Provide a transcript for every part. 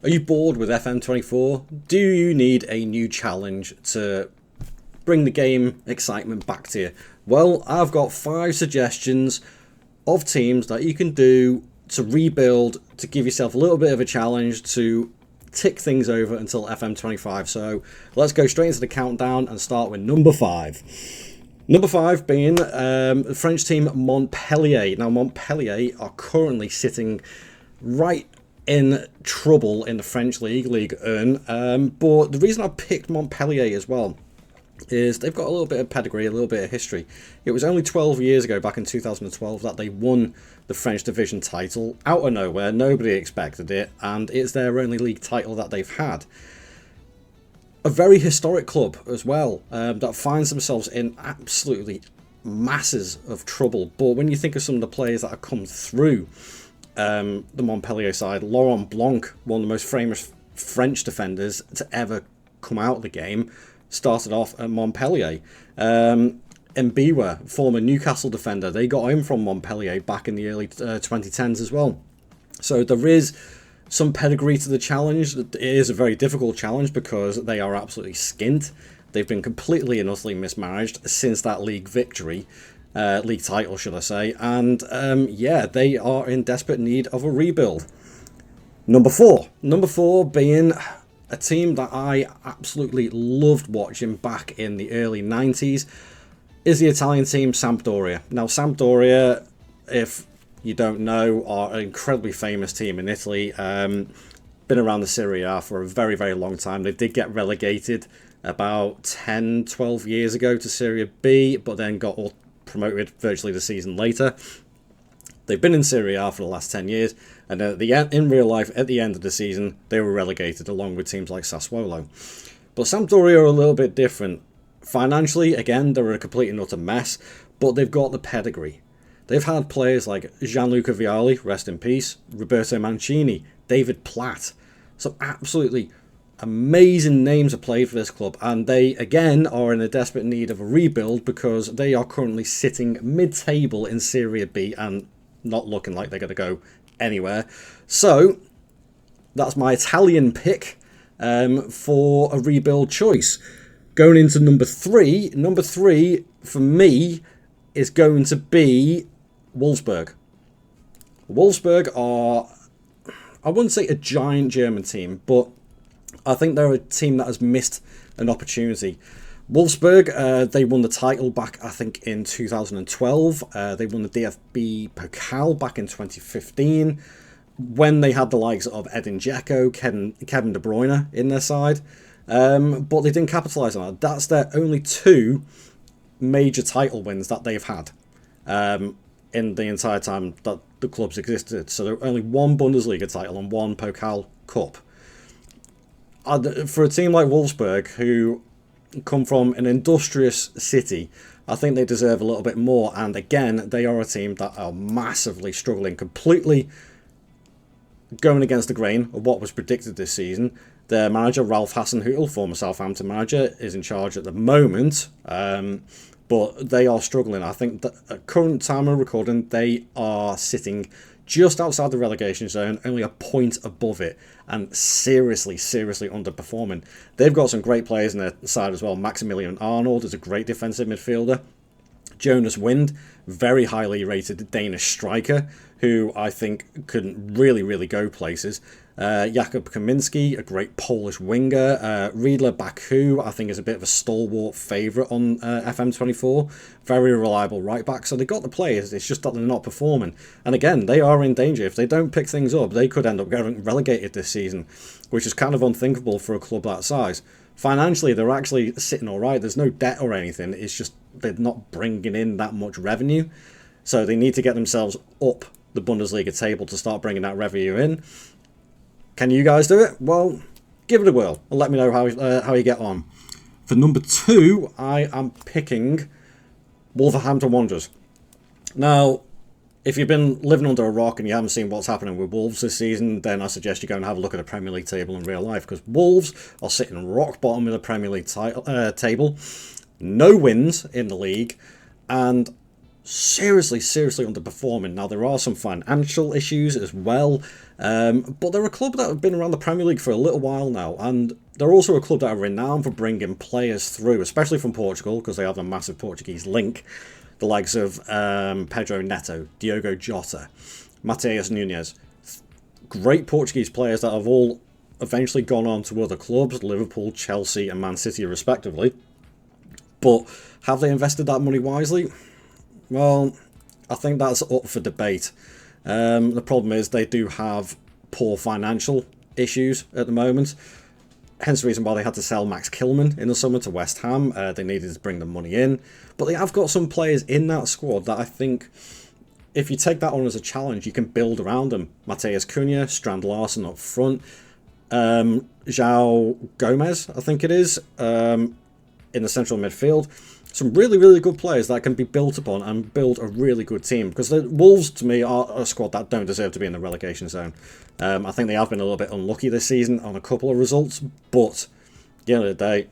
Are you bored with FM24? Do you need a new challenge to bring the game excitement back to you? Well, I've got 5 suggestions of teams that you can do to rebuild, to give yourself a little bit of a challenge to tick things over until FM25. So let's go straight into the countdown and start with number 5. Number 5 being the French team Montpellier. Now, Montpellier are currently sitting right in trouble in the French League 1. But the reason I picked Montpellier as well is they've got a little bit of pedigree, a little bit of history. It was only 12 years ago, back in 2012, that they won the French division title out of nowhere. Nobody expected it, and it's their only league title that they've had. A very historic club as well, that finds themselves in absolutely masses of trouble. But when you think of some of the players that have come through the Montpellier side, Laurent Blanc, one of the most famous French defenders to ever come out of the game, started off at Montpellier. Mbiwa, former Newcastle defender, they got him from Montpellier back in the early 2010s as well. So there is some pedigree to the challenge. It is a very difficult challenge because they are absolutely skint. They've been completely and utterly mismanaged since that league victory. League title, should I say. And yeah, they are in desperate need of a rebuild. Number 4. Number 4 being a team that I absolutely loved watching back in the early 90s is the Italian team Sampdoria. Now, Sampdoria, if you don't know, are an incredibly famous team in Italy. Been around the Serie A for a very, very long time. They did get relegated about 10, 12 years ago to Serie B, but then got all promoted virtually the season later. They've been in Serie A for the last 10 years, and at the end, in real life, at the end of the season, they were relegated along with teams like Sassuolo. But Sampdoria are a little bit different. Financially, again, they're a complete and utter mess, but they've got the pedigree. They've had players like Gianluca Vialli, rest in peace, Roberto Mancini, David Platt. Some absolutely amazing names have played for this club, and they again are in a desperate need of a rebuild because they are currently sitting mid-table in Serie B and not looking like they're going to go anywhere. So that's my Italian pick for a rebuild choice. Going into number 3. Number 3 for me is going to be Wolfsburg. Wolfsburg are, I wouldn't say a giant German team, but I think they're a team that has missed an opportunity. Wolfsburg, they won the title back, I think, in 2012. They won the DFB Pokal back in 2015 when they had the likes of Edin Dzeko, Kevin De Bruyne in their side. But they didn't capitalise on that. That's their only 2 major title wins that they've had in the entire time that the club's existed. So there are only 1 Bundesliga title and 1 Pokal Cup. For a team like Wolfsburg, who come from an industrious city, I think they deserve a little bit more. And again, they are a team that are massively struggling, completely going against the grain of what was predicted this season. Their manager, Ralph Hasenhüttl, former Southampton manager, is in charge at the moment, but they are struggling. I think that at current time of recording, they are sitting just outside the relegation zone, only a point above it, and seriously underperforming. They've got some great players in their side as well. Maximilian Arnold is a great defensive midfielder. Jonas Wind, very highly rated Danish striker, who I think could really go places. Jakub Kaminski, a great Polish winger. Riedler Baku, I think, is a bit of a stalwart favourite on FM24. Very reliable right back. So they got the players, it's just that they're not performing. And again, they are in danger. If they don't pick things up, they could end up getting relegated this season, which is kind of unthinkable for a club that size. Financially, they're actually sitting all right. There's no debt or anything. It's just they're not bringing in that much revenue. So they need to get themselves up the Bundesliga table to start bringing that revenue in. Can you guys do it? Well, give it a whirl and let me know how you get on. For number 2, I am picking Wolverhampton Wanderers. Now, if you've been living under a rock and you haven't seen what's happening with Wolves this season, then I suggest you go and have a look at the Premier League table in real life, because Wolves are sitting rock bottom of the Premier League table. No wins in the league, and seriously underperforming. Now, there are some financial issues as well, but they're a club that have been around the Premier League for a little while now, and they're also a club that are renowned for bringing players through, especially from Portugal, because they have a massive Portuguese link. The likes of Pedro Neto, Diogo Jota, Mateus Nunes. Great Portuguese players that have all eventually gone on to other clubs, Liverpool, Chelsea and Man City respectively. But have they invested that money wisely? Well, I think that's up for debate. The problem is they do have poor financial issues at the moment. Hence the reason why they had to sell Max Kilman in the summer to West Ham. They needed to bring the money in. But they have got some players in that squad that I think, if you take that on as a challenge, you can build around them. Mateus Cunha, Strand Larsen up front. João Gomez, I think it is, in the central midfield. Some really good players that can be built upon and build a really good team. Because the Wolves, to me, are a squad that don't deserve to be in the relegation zone. I think they have been a little bit unlucky this season on a couple of results. But at the end of the day,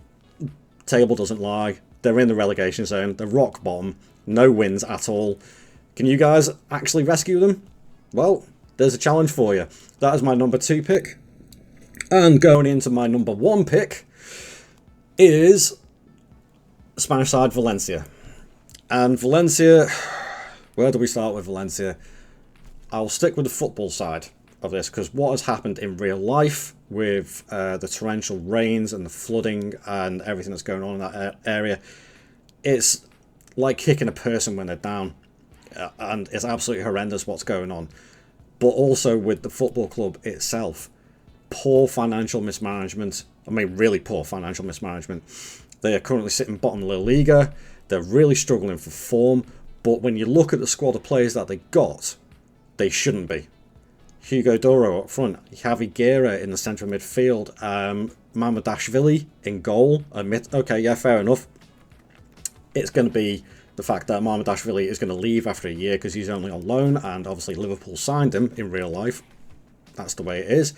table doesn't lie. They're in the relegation zone. They're rock bottom. No wins at all. Can you guys actually rescue them? Well, there's a challenge for you. That is my number 2 pick. And going into my number 1 pick is Spanish side Valencia. And Valencia, where do we start with Valencia? I'll stick with the football side of this, because what has happened in real life with the torrential rains and the flooding and everything that's going on in that area, it's like kicking a person when they're down. And it's absolutely horrendous what's going on. But also with the football club itself, poor financial mismanagement. I mean, really poor financial mismanagement. They are currently sitting bottom of La Liga. They're really struggling for form. But when you look at the squad of players that they got, they shouldn't be. Hugo Duro up front, Javi Guerra in the central midfield, Mamardashvili in goal. Okay, yeah, fair enough. It's going to be the fact that Mamardashvili is going to leave after a year because he's only on loan, and obviously Liverpool signed him in real life. That's the way it is.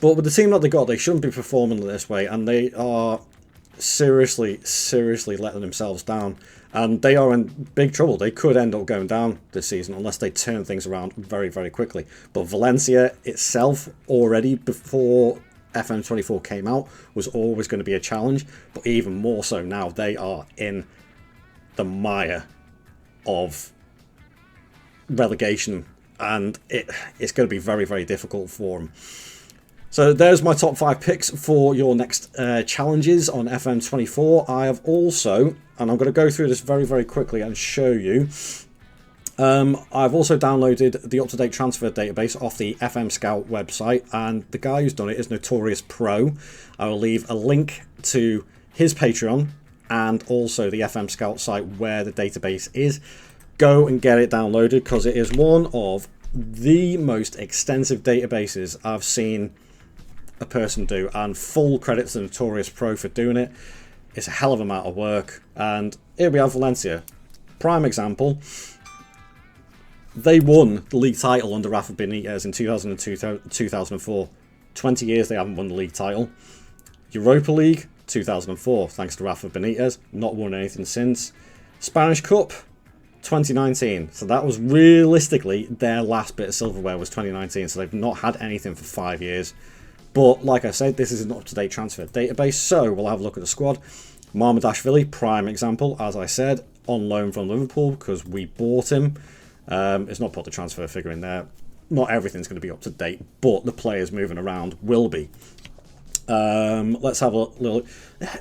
But with the team that they got, they shouldn't be performing this way, and they are seriously letting themselves down. And they are in big trouble. They could end up going down this season unless they turn things around very quickly. But Valencia itself, already before FM24 came out, was always going to be a challenge. But even more so now, they are in the mire of relegation, and it's going to be very difficult for them. So there's my top 5 picks for your next challenges on FM24. I have also, and I'm going to go through this very quickly and show you, I've also downloaded the up-to-date transfer database off the FM Scout website, and the guy who's done it is Notorious Pro. I will leave a link to his Patreon and also the FM Scout site where the database is. Go and get it downloaded, because it is one of the most extensive databases I've seen a person do, and full credit to Notorious Pro for doing it. It's a hell of a amount of work. And here we have Valencia, prime example. They won the league title under Rafa Benitez in 2002-2004. 20 years they haven't won the league title. Europa League 2004, thanks to Rafa Benitez, not won anything since. Spanish Cup 2019, so that was realistically their last bit of silverware, was 2019, so they've not had anything for 5 years. But like I said, this is an up-to-date transfer database, so we'll have a look at the squad. Mamardashvili, prime example, as I said, on loan from Liverpool because we bought him. It's not put the transfer figure in there. Not everything's going to be up to date, but the players moving around will be. Let's have a little...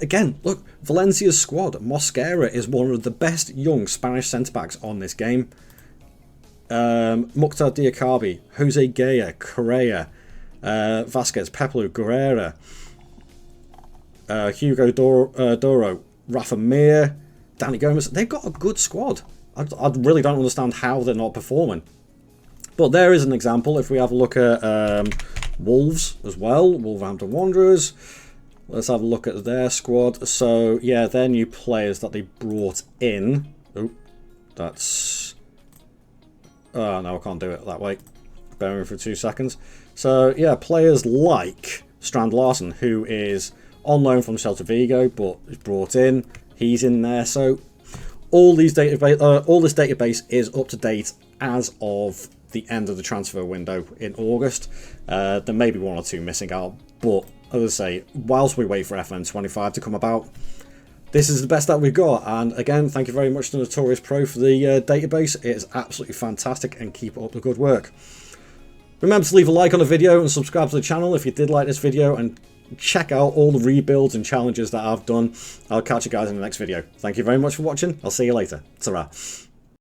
Again, look, Valencia's squad. Mosquera is one of the best young Spanish centre-backs on this game. Mukhtar Diakabi, Jose Gaya, Correa, Vasquez, Pepelu, Guerrera, Hugo Duro, Rafa Mir, Danny Gomez. They've got a good squad. I really don't understand how they're not performing. But there is an example. If we have a look at Wolves as well, Wolverhampton Wanderers, let's have a look at their squad. So yeah, they're new players that they brought in. Oh, that's... Oh no, I can't do it that way. Bear with me for 2 seconds. So yeah, players like Strand Larsen, who is on loan from Celta Vigo, but is brought in. He's in there. So all this database is up to date as of the end of the transfer window in August. There may be one or two missing out, but as I say, whilst we wait for FM25 to come about, this is the best that we've got. And again, thank you very much to Notorious Pro for the database. It is absolutely fantastic, and keep up the good work. Remember to leave a like on the video and subscribe to the channel if you did like this video, and check out all the rebuilds and challenges that I've done. I'll catch you guys in the next video. Thank you very much for watching. I'll see you later. Ta-ra.